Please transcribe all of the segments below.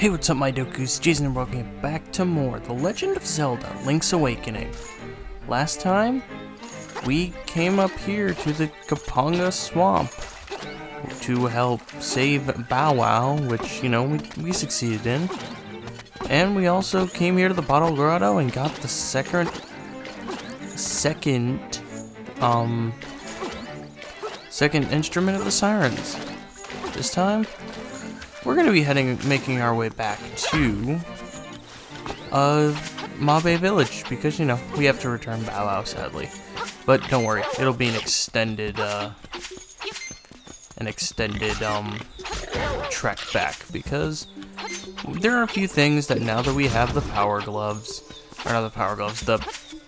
Hey, what's up, my Dokus? Jason and welcome back to more The Legend of Zelda: Link's Awakening. Last time, we came up here to the Kapanga Swamp to help save Bow Wow, which, you know, we succeeded in. And we also came here to the Bottle Grotto and got the second instrument of the sirens. This time, we're gonna be making our way back to Mabe Village because, you know, we have to return Bow Wow, sadly. But don't worry, it'll be an extended trek back because there are a few things that now that we have the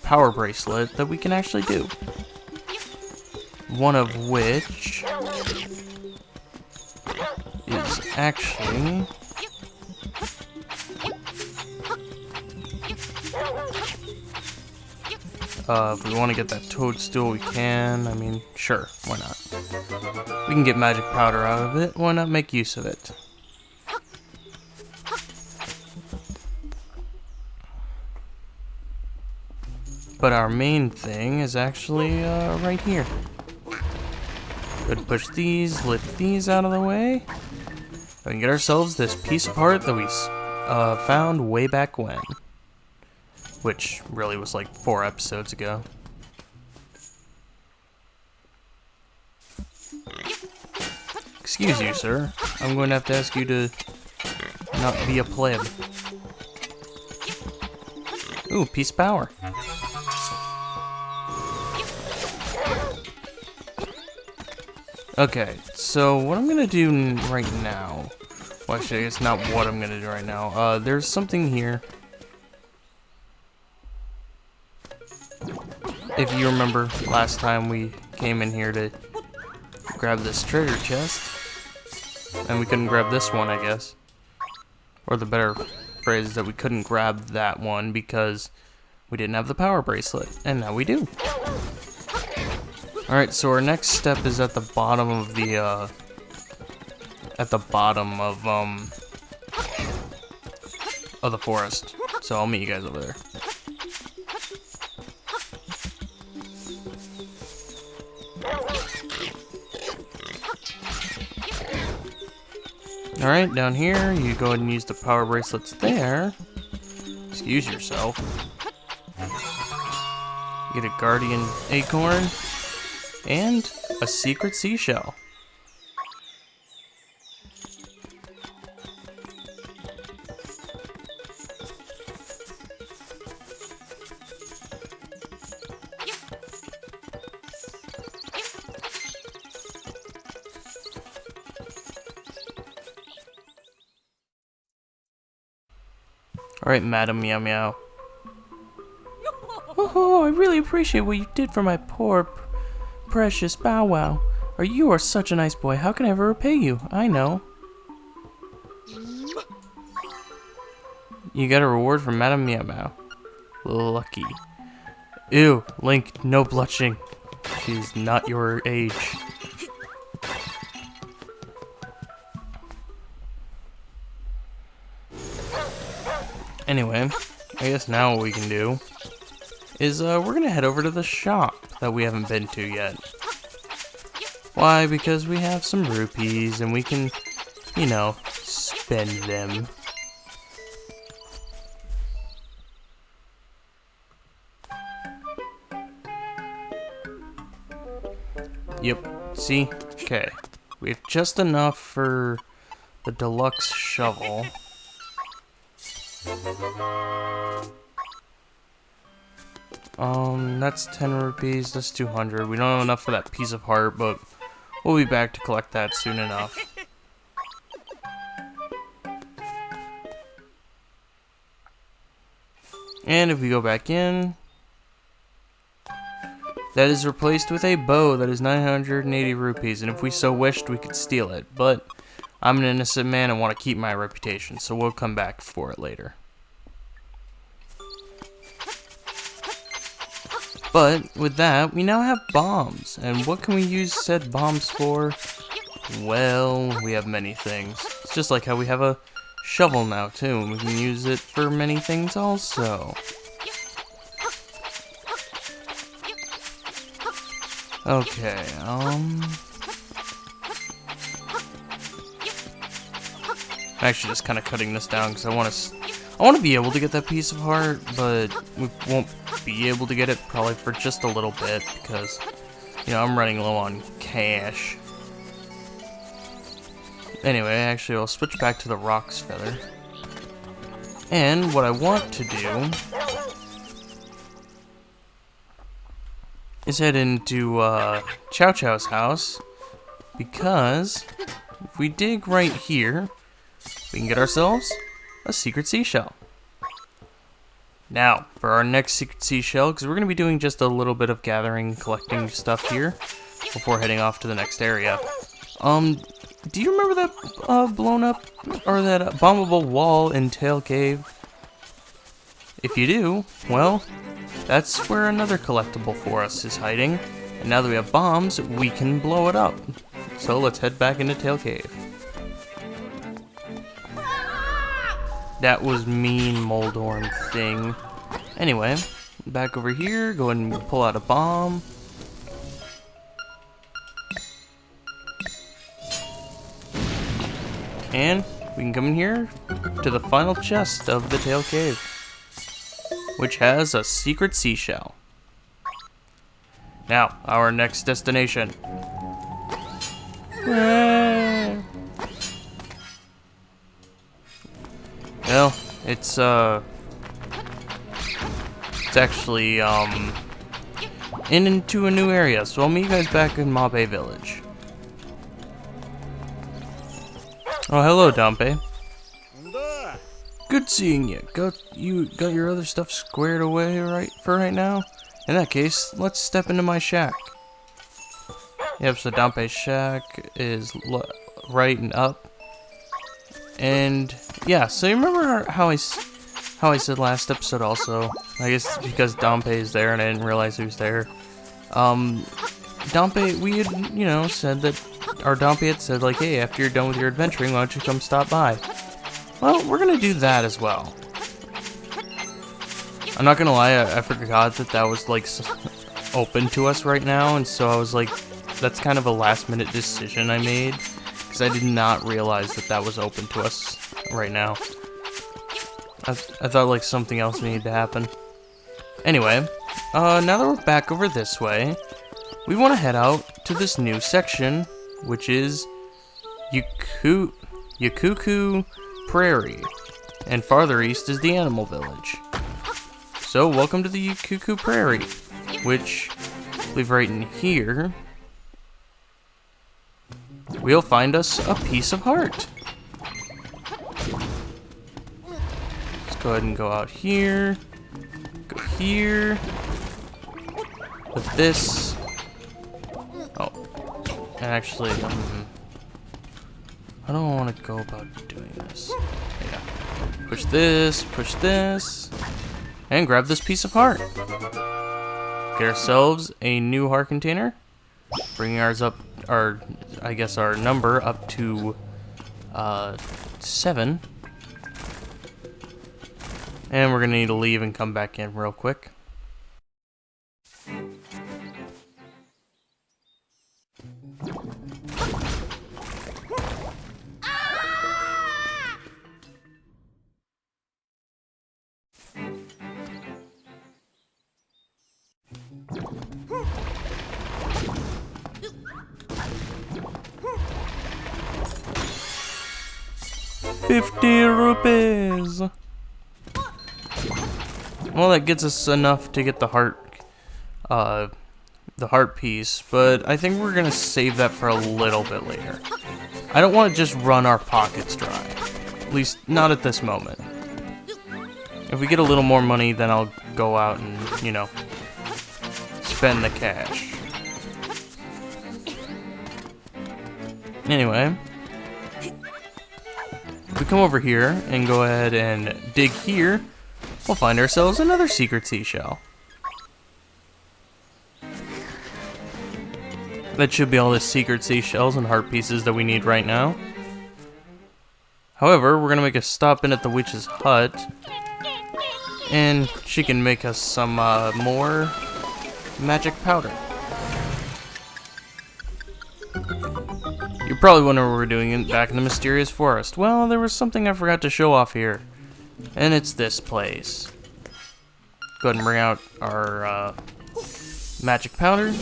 power bracelet that we can actually do. One of which is actually if we want to get that toadstool, we can. I mean, sure, why not? We can get magic powder out of it. Why not make use of it? But our main thing is actually right here. Good, push these, lift these out of the way. We can get ourselves this piece of heart that we found way back when. Which really was like 4 episodes ago. Excuse you, sir. I'm going to have to ask you to not be a pleb. Ooh, peace power. Okay, so what I'm gonna do right now, well, actually, it's not what I'm gonna do right now. There's something here. If you remember last time we came in here to grab this treasure chest, and we couldn't grab this one, I guess. Or the better phrase is that we couldn't grab that one because we didn't have the power bracelet, and now we do. Alright, so our next step is at the bottom of the, of the forest. So I'll meet you guys over there. Alright, down here, you go ahead and use the power bracelets there. Excuse yourself. Get a guardian acorn. And a secret seashell. Alright, Madam Meow Meow. Oh, I really appreciate what you did for my poor precious Bow Wow. You are such a nice boy. How can I ever repay you? I know. You got a reward from Madam Meow Meow. Lucky. Ew, Link, no blushing. She's not your age. Anyway, I guess now what we can do is we're gonna head over to the shop that we haven't been to yet. Why? Because we have some rupees and we can, you know, spend them. Yep, see? Okay. We have just enough for the deluxe shovel. That's 10 rupees, that's 200. We don't have enough for that piece of heart, but we'll be back to collect that soon enough. And if we go back in, that is replaced with a bow that is 980 rupees, and if we so wished, we could steal it, but I'm an innocent man and want to keep my reputation, so we'll come back for it later. But with that, we now have bombs. And what can we use said bombs for? Well, we have many things. It's just like how we have a shovel now too, and we can use it for many things also. Okay, I'm actually just kind of cutting this down because I want to be able to get that piece of heart, but we won't be able to get it probably for just a little bit because, you know, I'm running low on cash. Anyway, actually, I'll switch back to the Rock's Feather. And what I want to do is head into Chow Chow's house, because if we dig right here, we can get ourselves a secret seashell. Now, for our next secret seashell, because we're going to be doing just a little bit of gathering, collecting stuff here before heading off to the next area. Do you remember that blown up, or that bombable wall in Tail Cave? If you do, well, that's where another collectible for us is hiding, and now that we have bombs, we can blow it up. So let's head back into Tail Cave. That was mean Moldorm thing. Anyway, back over here, go ahead and pull out a bomb. And we can come in here to the final chest of the Tail Cave, which has a secret seashell. Now, our next destination. Well, it's actually into a new area, so I'll meet you guys back in Mabe Village. Oh, hello, Dampe. Good seeing you. Got your other stuff squared away for right now? In that case, let's step into my shack. Yep, so Dampe's shack is right and up. And yeah, so you remember how I said last episode also? I guess because Dampe is there and I didn't realize he was there. Dampe, we had, you know, said that, or Dampe had said, like, hey, after you're done with your adventuring, why don't you come stop by? Well, we're gonna do that as well. I'm not gonna lie, I forgot that was, like, open to us right now, and so I was like, that's kind of a last-minute decision I made, because I did not realize that was open to us right now. I thought, like, something else needed to happen. Anyway, now that we're back over this way, we want to head out to this new section, which is Yakuku Prairie, and farther east is the Animal Village. So, welcome to the Yakuku Prairie, which, I believe right in here, we'll find us a piece of heart. Let's go ahead and go out here, go here, put this. Oh, and actually, I don't want to go about doing this. Yeah. Push this, and grab this piece of heart. Get ourselves a new heart container, bringing ours up, our number up to 7. And we're gonna need to leave and come back in real quick. ₹50. Well, that gets us enough to get the heart piece, but I think we're gonna save that for a little bit later. I don't want to just run our pockets dry, at least not at this moment. If we get a little more money, then I'll go out and, you know, spend the cash. Anyway, if we come over here and go ahead and dig here, we'll find ourselves another secret seashell. That should be all the secret seashells and heart pieces that we need right now. However, we're gonna make a stop in at the witch's hut, and she can make us some more magic powder. You're probably wondering what we're doing back in the mysterious forest. Well, there was something I forgot to show off here, and it's this place. Go ahead and bring out our magic powder.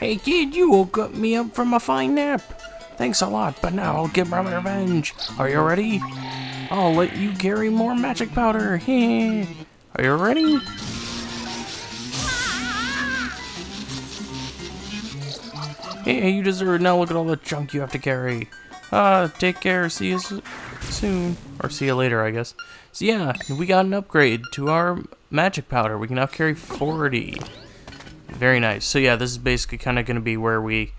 Hey kid, you woke me up from a fine nap. Thanks a lot, but now I'll get my revenge. Are you ready? I'll let you carry more magic powder. Are you ready? Hey, you deserve it. Now look at all the junk you have to carry. Take care. See you soon. Or see you later, I guess. So yeah, we got an upgrade to our magic powder. We can now carry 40. Very nice. So yeah, this is basically kind of going to be where we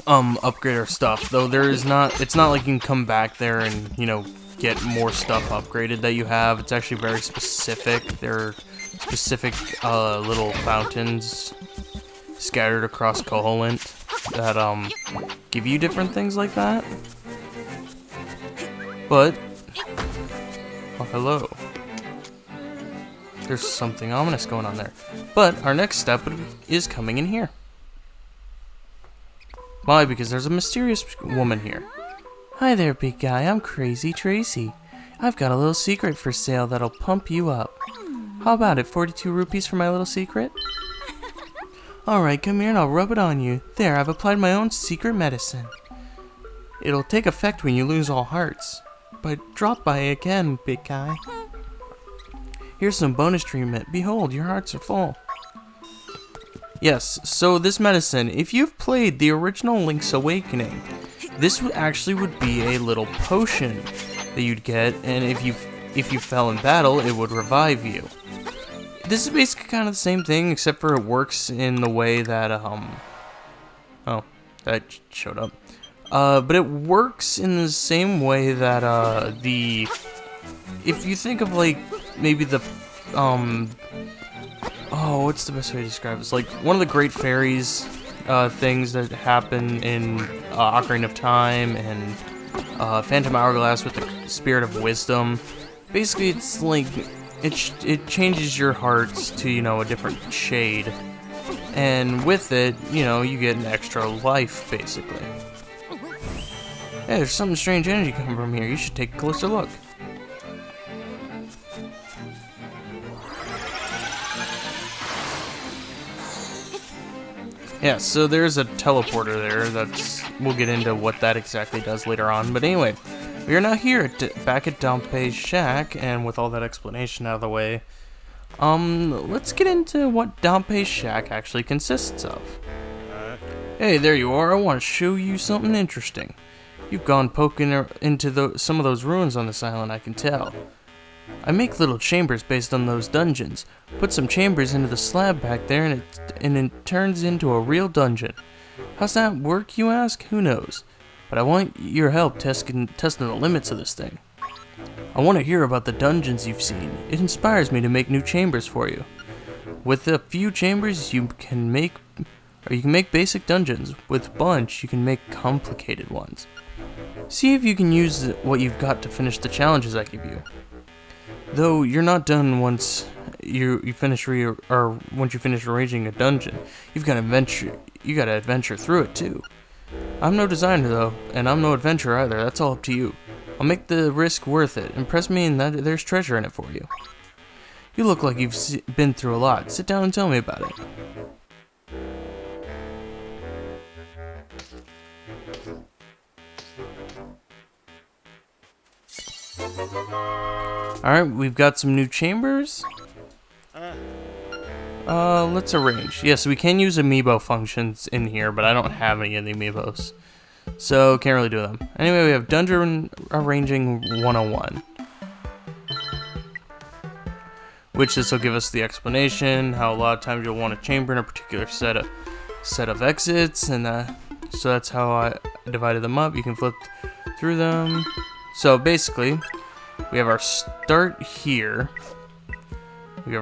upgrade our stuff. Though it's not like you can come back there and, you know, get more stuff upgraded that you have. It's actually very specific. There are specific little fountains scattered across Koholint that give you different things like that. But oh, hello. There's something ominous going on there. But our next step is coming in here. Why? Because there's a mysterious woman here. Hi there, big guy. I'm Crazy Tracy. I've got a little secret for sale that'll pump you up. How about it? 42 rupees for my little secret? Alright, come here and I'll rub it on you. There, I've applied my own secret medicine. It'll take effect when you lose all hearts. But drop by again, big guy. Here's some bonus treatment. Behold, your hearts are full. Yes, so this medicine, if you've played the original Link's Awakening, this actually would be a little potion that you'd get, and if you fell in battle, it would revive you. This is basically kind of the same thing, except for it works in the way that, oh, that showed up. But it works in the same way that, if you think of, like, maybe the, oh, what's the best way to describe this? Like, one of the great fairies, things that happen in, Ocarina of Time and, Phantom Hourglass with the Spirit of Wisdom. Basically, it's like, it changes your hearts to, you know, a different shade. And with it, you know, you get an extra life, basically. Hey, there's some strange energy coming from here. You should take a closer look. Yeah, so there's a teleporter there. We'll get into what that exactly does later on. But anyway, we are now here back at Dampe's shack, and with all that explanation out of the way, let's get into what Dampe's shack actually consists of. Hey, there you are. I want to show you something interesting. You've gone poking into some of those ruins on this island, I can tell. I make little chambers based on those dungeons. Put some chambers into the slab back there, and it turns into a real dungeon. How's that work, you ask? Who knows? But I want your help testing the limits of this thing. I want to hear about the dungeons you've seen. It inspires me to make new chambers for you. With a few chambers, you can make basic dungeons. With a bunch, you can make complicated ones. See if you can use what you've got to finish the challenges I give you. Though you're not done once you finish arranging a dungeon. You gotta adventure through it too. I'm no designer though, and I'm no adventurer either. That's all up to you. I'll make the risk worth it. Impress me in that there's treasure in it for you. You look like you've been through a lot. Sit down and tell me about it. Alright, we've got some new chambers. Let's arrange. Yes, we can use amiibo functions in here, but I don't have any of the amiibos, so can't really do them. Anyway, we have Dungeon Arranging 101. Which this will give us the explanation, how a lot of times you'll want a chamber in a particular set of exits, and so that's how I divided them up. You can flip through them. So basically, we have our start here. And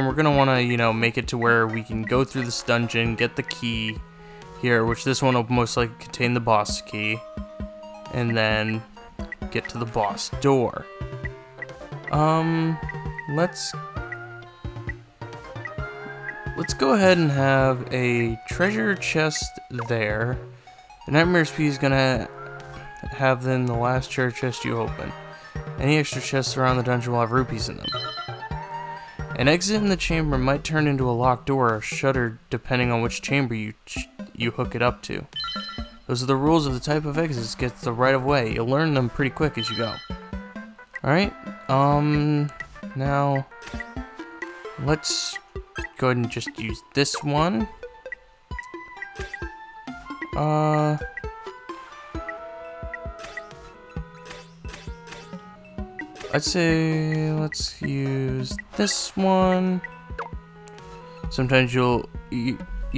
we're gonna want to, you know, make it to where we can go through this dungeon, get the key here, which this one will most likely contain the boss key, and then get to the boss door. Let's go ahead and have a treasure chest there. The Nightmare SP is gonna have then the last treasure chest you open. Any extra chests around the dungeon will have rupees in them. An exit in the chamber might turn into a locked door or shutter depending on which chamber you hook it up to. Those are the rules of the type of exits get the right of way. You'll learn them pretty quick as you go. Alright, now let's go ahead and just use this one. I'd say let's use this one. Sometimes you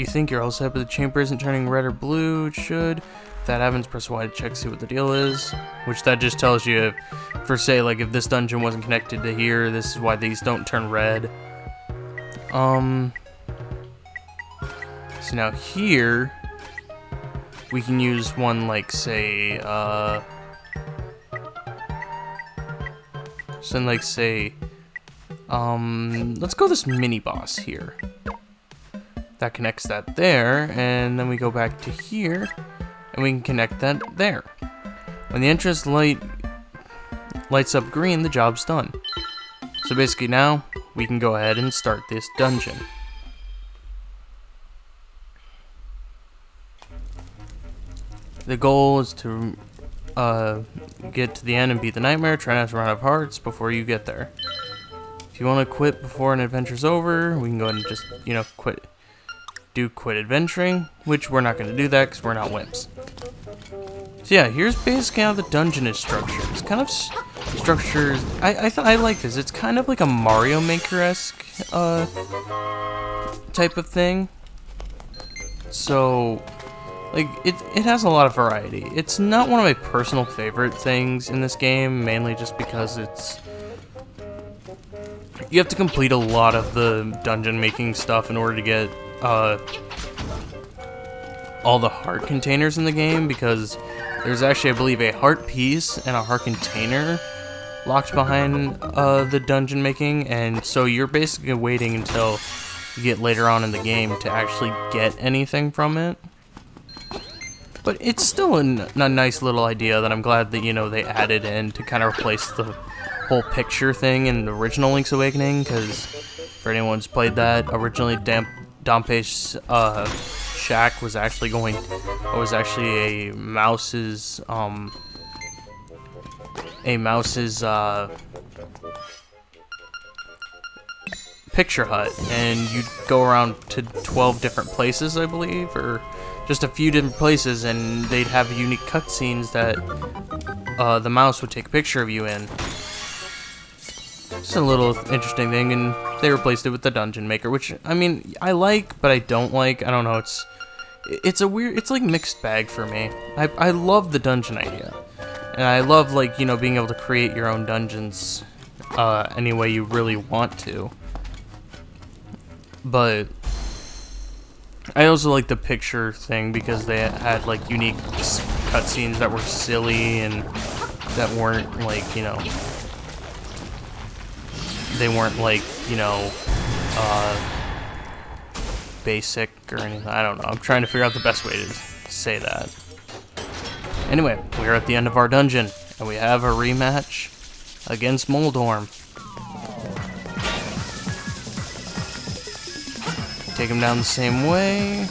think you're all set, but the chamber isn't turning red or blue. It should. If that happens, press Y to check, see what the deal is. Which that just tells you, for say, like if this dungeon wasn't connected to here, this is why these don't turn red. So now here, we can use one like say, let's go this mini boss here. That connects that there, and then we go back to here, and we can connect that there. When the entrance lights up green, the job's done. So basically now, we can go ahead and start this dungeon. The goal is to get to the end and beat the nightmare. Try not to run out of hearts before you get there. If you want to quit before an adventure's over, we can go ahead and just, quit adventuring, which we're not going to do that because we're not wimps. So yeah, here's basically how the dungeon is structured. It's kind of structured. I like this. It's kind of like a Mario Maker-esque type of thing. So, like, it has a lot of variety. It's not one of my personal favorite things in this game, mainly just because you have to complete a lot of the dungeon making stuff in order to get all the heart containers in the game, because there's actually, I believe, a heart piece and a heart container locked behind the dungeon making, and so you're basically waiting until you get later on in the game to actually get anything from it. But it's still a nice little idea that I'm glad that, they added in to kind of replace the whole picture thing in the original Link's Awakening, because for anyone who's played that, originally Dampe's shack was actually a mouse's picture hut, and you'd go around to 12 different places, I believe, or just a few different places, and they'd have unique cutscenes that the mouse would take a picture of you in. Just a little interesting thing, and they replaced it with the Dungeon Maker, which, I mean, I like, but I don't like. I don't know, it's a weird, it's like mixed bag for me. I love the dungeon idea, and I love, like, being able to create your own dungeons any way you really want to. But I also like the picture thing because they had, like, unique cutscenes that were silly and that weren't, like, they weren't, like, basic or anything. I don't know. I'm trying to figure out the best way to say that. Anyway, we're at the end of our dungeon, and we have a rematch against Moldorm. Take him down the same way.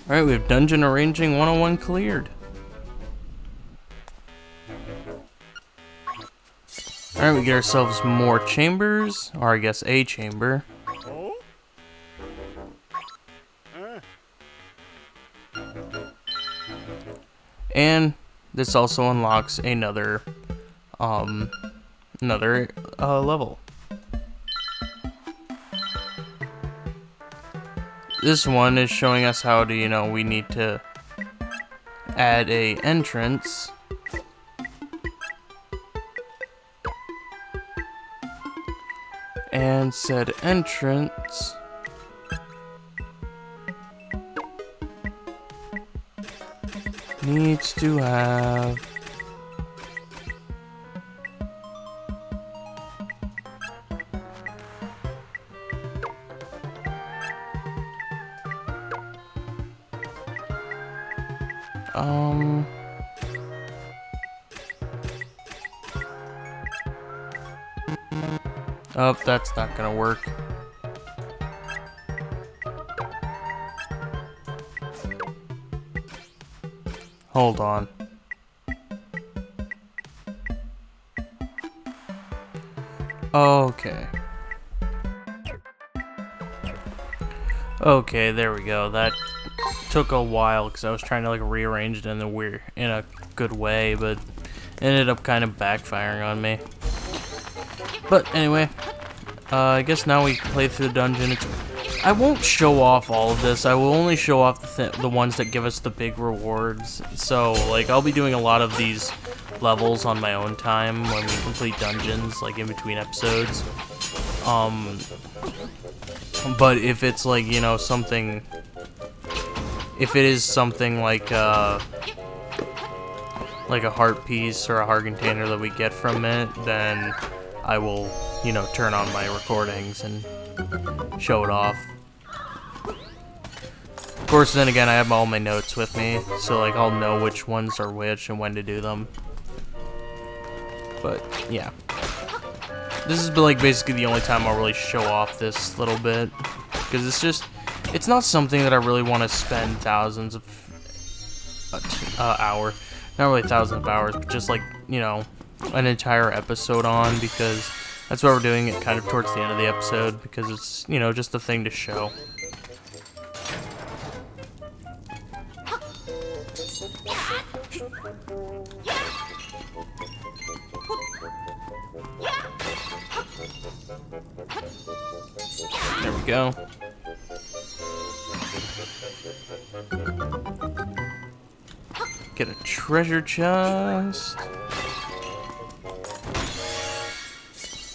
Alright, we have Dungeon Arranging 101 cleared. Alright, we get ourselves more chambers, or I guess a chamber. And this also unlocks another level. This one is showing us how to, we need to add a entrance. And said entrance needs to have oh, that's not gonna work. Hold on. Okay. Okay, there we go. That took a while because I was trying to rearrange it in a good way, but it ended up kind of backfiring on me. But anyway, I guess now we play through the dungeon. I won't show off all of this. I will only show off the ones that give us the big rewards. So, I'll be doing a lot of these levels on my own time when we complete dungeons, in between episodes. But if it's something, if it is something like a heart piece or a heart container that we get from it, then I will, turn on my recordings and show it off. Of course, then again, I have all my notes with me, so I'll know which ones are which and when to do them. But yeah, this is basically the only time I'll really show off this little bit, because it's not something that I really want to spend thousands of hours, not really thousands of hours, but just an entire episode on, because that's why we're doing it kind of towards the end of the episode, because it's, just a thing to show. There we go. Get a treasure chest.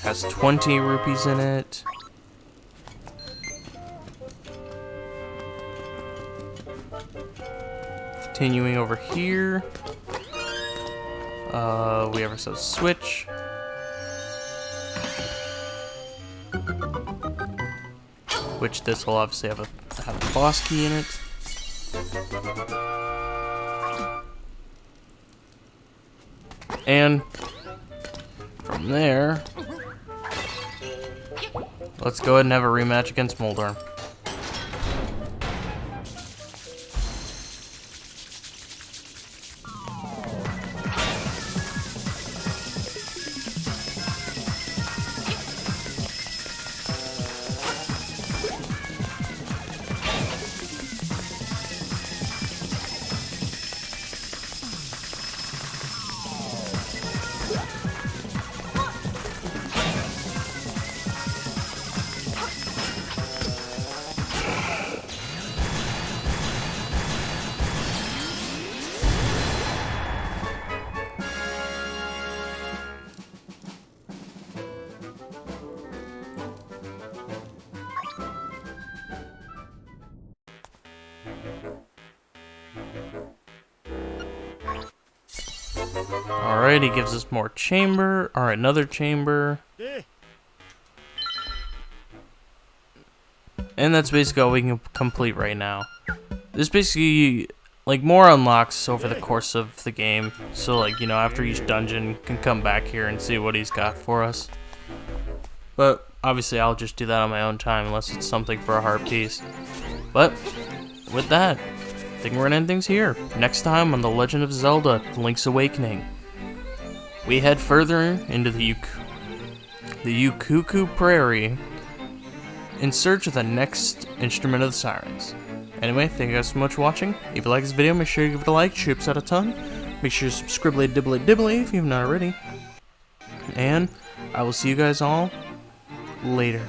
Has 20 rupees in it. Continuing over here. We have ourselves a switch. Which this will obviously have a boss key in it. And from there, let's go ahead and have a rematch against Moldorm. Alright, he gives us more chamber, or another chamber. And that's basically all we can complete right now. This basically, more unlocks over the course of the game. So, after each dungeon, you can come back here and see what he's got for us. But, obviously, I'll just do that on my own time, unless it's something for a heart piece. But, with that, I think we're gonna end things here. Next time on The Legend of Zelda, Link's Awakening, we head further into the Ukuku Prairie in search of the next instrument of the sirens. Anyway, thank you guys so much for watching. If you like this video, make sure you give it a like, shoops out a ton. Make sure to subscribe dibbly if you've not already. And I will see you guys all later.